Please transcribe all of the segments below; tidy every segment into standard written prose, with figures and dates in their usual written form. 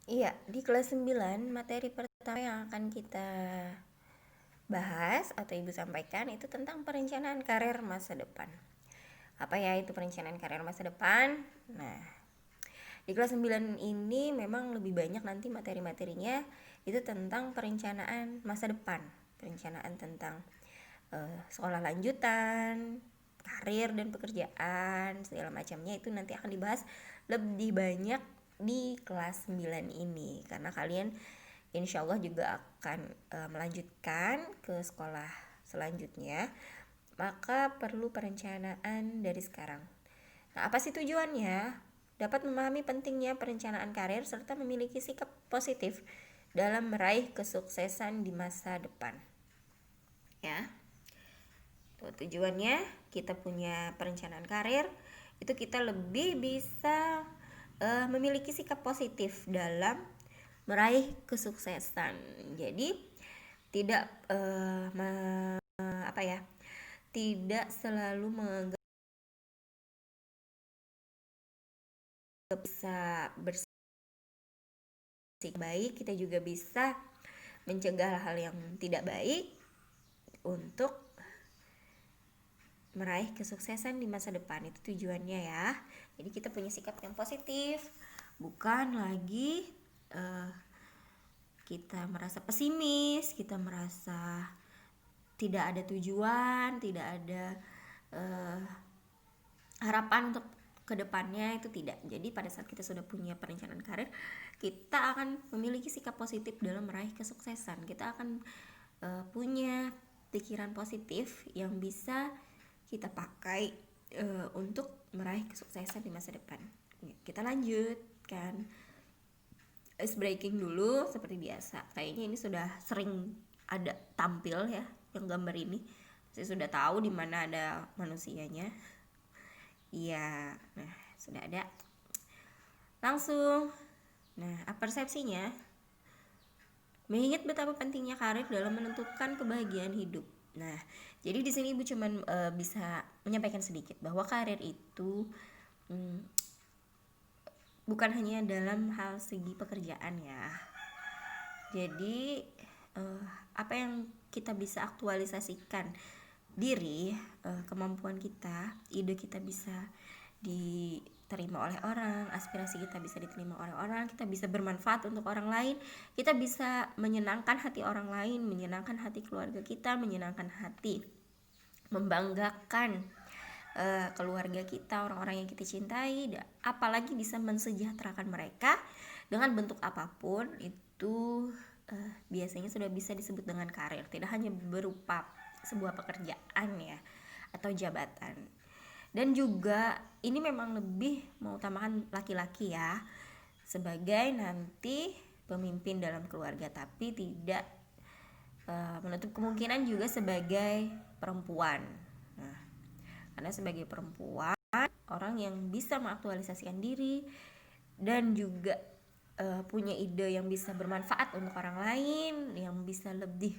Iya, di kelas 9 materi pertama yang akan kita bahas atau Ibu sampaikan itu tentang perencanaan karir masa depan. Apa ya itu perencanaan karir masa depan? Nah, di kelas 9 ini memang lebih banyak nanti materi-materinya itu tentang perencanaan masa depan. Perencanaan tentang sekolah lanjutan, karir dan pekerjaan, segala macamnya itu nanti akan dibahas lebih banyak di kelas 9 ini karena kalian insya Allah juga akan melanjutkan ke sekolah selanjutnya, maka perlu perencanaan dari sekarang. Nah, apa sih tujuannya? Dapat memahami pentingnya perencanaan karir serta memiliki sikap positif dalam meraih kesuksesan di masa depan. Ya, tujuannya kita punya perencanaan karir itu kita lebih bisa memiliki sikap positif dalam meraih kesuksesan. Jadi tidak apa ya, tidak selalu bisa bersih baik, kita juga bisa mencegah hal yang tidak baik untuk meraih kesuksesan di masa depan. Itu tujuannya ya. Jadi kita punya sikap yang positif, bukan lagi kita merasa pesimis, kita merasa tidak ada tujuan, tidak ada harapan untuk kedepannya, itu tidak. Jadi pada saat kita sudah punya perencanaan karir, kita akan memiliki sikap positif dalam meraih kesuksesan. Kita akan punya pikiran positif yang bisa kita pakai untuk meraih kesuksesan di masa depan. Kita lanjut kan, ice breaking dulu seperti biasa. Kayaknya ini sudah sering ada tampil ya yang gambar ini. Saya sudah tahu di mana ada manusianya. Iya, nah sudah ada. Langsung. Nah, persepsinya mengingat betapa pentingnya karir dalam menentukan kebahagiaan hidup. Nah, jadi di sini Ibu cuman bisa menyampaikan sedikit bahwa karir itu bukan hanya dalam hal segi pekerjaan ya. Jadi apa yang kita bisa aktualisasikan diri, kemampuan kita, ide kita bisa diterima oleh orang, aspirasi kita bisa diterima oleh orang, kita bisa bermanfaat untuk orang lain, kita bisa menyenangkan hati orang lain, menyenangkan hati keluarga kita, menyenangkan hati, membanggakan keluarga kita, orang-orang yang kita cintai, apalagi bisa mensejahterakan mereka dengan bentuk apapun, itu biasanya sudah bisa disebut dengan karir, tidak hanya berupa sebuah pekerjaan ya atau jabatan. Dan juga ini memang lebih mengutamakan laki-laki ya sebagai nanti pemimpin dalam keluarga, tapi tidak menutup kemungkinan juga sebagai perempuan. Nah, karena sebagai perempuan, orang yang bisa mengaktualisasikan diri dan juga punya ide yang bisa bermanfaat untuk orang lain, yang bisa lebih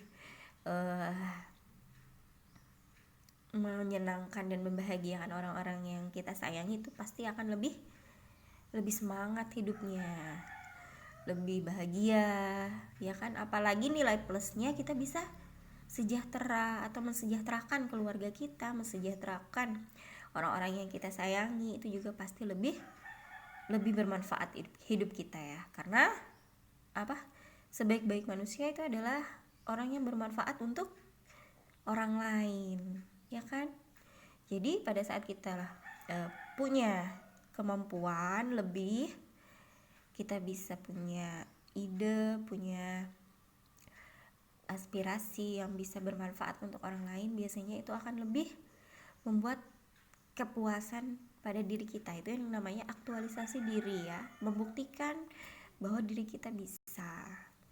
menyenangkan dan membahagiakan orang-orang yang kita sayangi, itu pasti akan lebih semangat hidupnya, lebih bahagia ya kan. Apalagi nilai plusnya kita bisa sejahtera atau mensejahterakan keluarga kita, mensejahterakan orang-orang yang kita sayangi, itu juga pasti lebih bermanfaat hidup kita ya. Karena apa? Sebaik-baik manusia itu adalah orang yang bermanfaat untuk orang lain, ya kan? Jadi pada saat kita punya kemampuan lebih, kita bisa punya ide, punya aspirasi yang bisa bermanfaat untuk orang lain, biasanya itu akan lebih membuat kepuasan pada diri kita. Itu yang namanya aktualisasi diri ya, membuktikan bahwa diri kita bisa.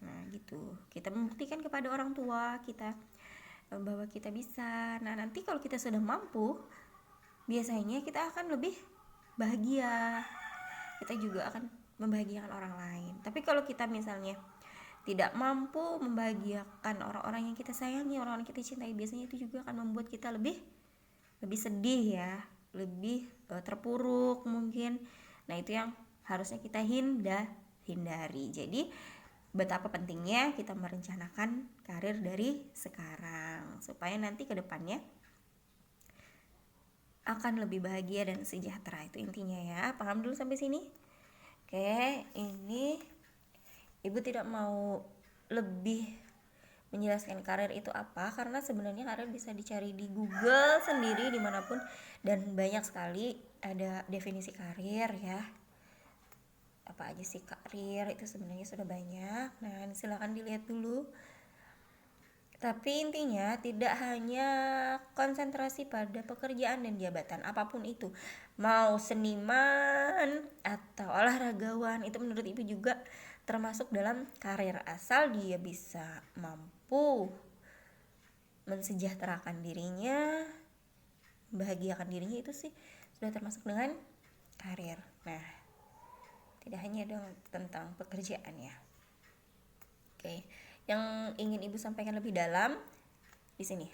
Nah gitu, kita membuktikan kepada orang tua kita bahwa kita bisa. Nah nanti kalau kita sudah mampu, biasanya kita akan lebih bahagia, kita juga akan membahagiakan orang lain. Tapi kalau kita misalnya tidak mampu membahagiakan orang-orang yang kita sayangi, orang-orang yang kita cintai, biasanya itu juga akan membuat kita lebih sedih ya, lebih terpuruk mungkin. Nah itu yang harusnya kita hindari. Jadi betapa pentingnya kita merencanakan karir dari sekarang supaya nanti ke depannya akan lebih bahagia dan sejahtera. Itu intinya ya. Paham dulu sampai sini? Oke, ini Ibu tidak mau lebih menjelaskan karir itu apa, karena sebenarnya karir bisa dicari di Google sendiri dimanapun, dan banyak sekali ada definisi karir ya. Apa aja sih karir itu sebenarnya sudah banyak. Nah, silakan dilihat dulu. Tapi intinya tidak hanya konsentrasi pada pekerjaan dan jabatan apapun itu, mau seniman atau olahragawan, itu menurut Ibu juga termasuk dalam karir, asal dia bisa mampu mensejahterakan dirinya, membahagiakan dirinya, itu sih sudah termasuk dengan karir. Nah, tidak hanya tentang pekerjaan ya. Oke, yang ingin Ibu sampaikan lebih dalam di sini.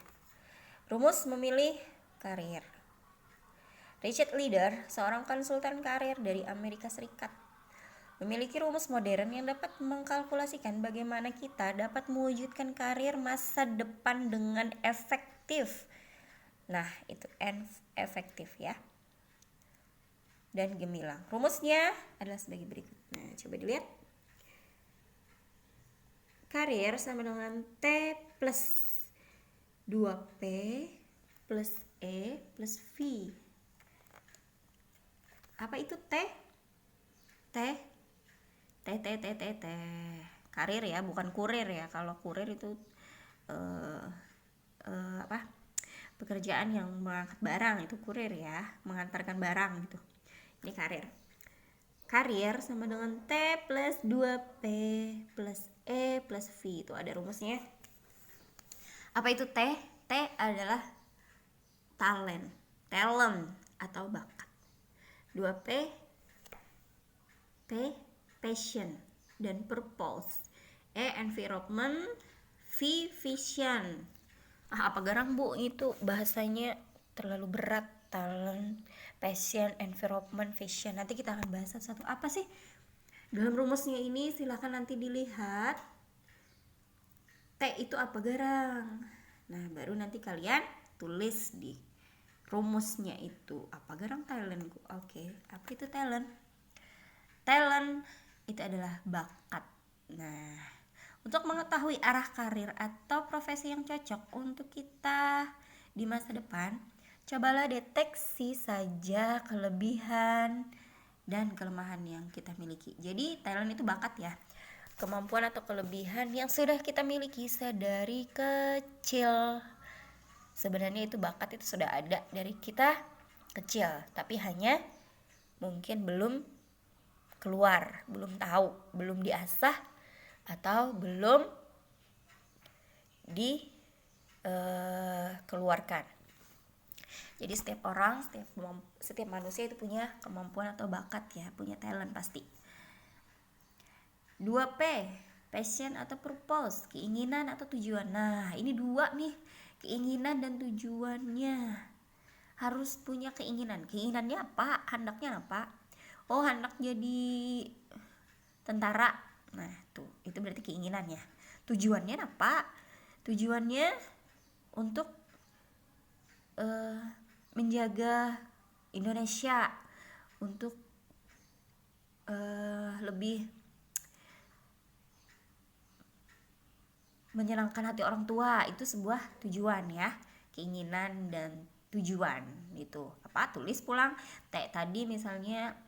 Rumus memilih karir. Richard Leider, seorang konsultan karir dari Amerika Serikat, memiliki rumus modern yang dapat mengkalkulasikan bagaimana kita dapat mewujudkan karir masa depan dengan efektif. Nah, itu efektif ya. Dan gemilang. Rumusnya adalah sebagai berikut. Nah, coba dilihat. Karir sama dengan T plus 2P plus E plus V. Apa itu T? T. Karir ya, bukan kurir ya. Kalau kurir itu pekerjaan yang mengangkat barang, itu kurir ya, mengantarkan barang gitu. Ini karir. Karir sama dengan T plus 2P plus E plus V. Itu ada rumusnya. Apa itu T? T adalah talent atau bakat. 2P P passion dan purpose. E environment, V vision. Apa garang Bu, itu bahasanya terlalu berat. Talent, passion, environment, vision. Nanti kita akan bahas satu-satu. Apa sih dalam rumusnya ini? Silahkan nanti dilihat. T itu apa garang. Nah, baru nanti kalian tulis di rumusnya itu apa garang talent. Oke, apa itu talent? Talent itu adalah bakat. Nah, untuk mengetahui arah karir atau profesi yang cocok untuk kita di masa depan, cobalah deteksi saja kelebihan dan kelemahan yang kita miliki. Jadi talent itu bakat ya, kemampuan atau kelebihan yang sudah kita miliki sedari kecil. Sebenarnya itu bakat, itu sudah ada dari kita kecil, tapi hanya mungkin belum keluar, belum tahu, belum diasah, atau belum dikeluarkan. Jadi setiap orang, setiap manusia itu punya kemampuan atau bakat ya, punya talent pasti. 2P, passion atau purpose, keinginan atau tujuan. Nah, ini dua nih, keinginan dan tujuannya. Harus punya keinginan. Keinginannya apa? Hendaknya apa? Oh, hendak jadi tentara. Nah, itu berarti keinginannya. Tujuannya apa? Tujuannya untuk menjaga Indonesia, untuk lebih menyenangkan hati orang tua. Itu sebuah tujuan ya, keinginan dan tujuan gitu. Apa? Tulis pulang. Tadi misalnya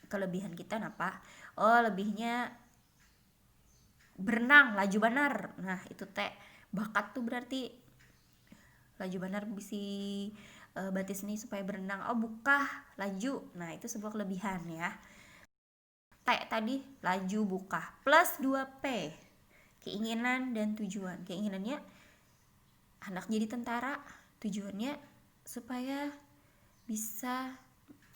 kelebihan kita apa? Oh, lebihnya berenang, laju banar. Nah, itu bakat tuh berarti laju banar bisa batis nih supaya berenang. Oh, buka laju. Nah, itu sebuah kelebihan ya. Tadi laju buka plus 2P, keinginan dan tujuan. Keinginannya anak jadi tentara, tujuannya supaya bisa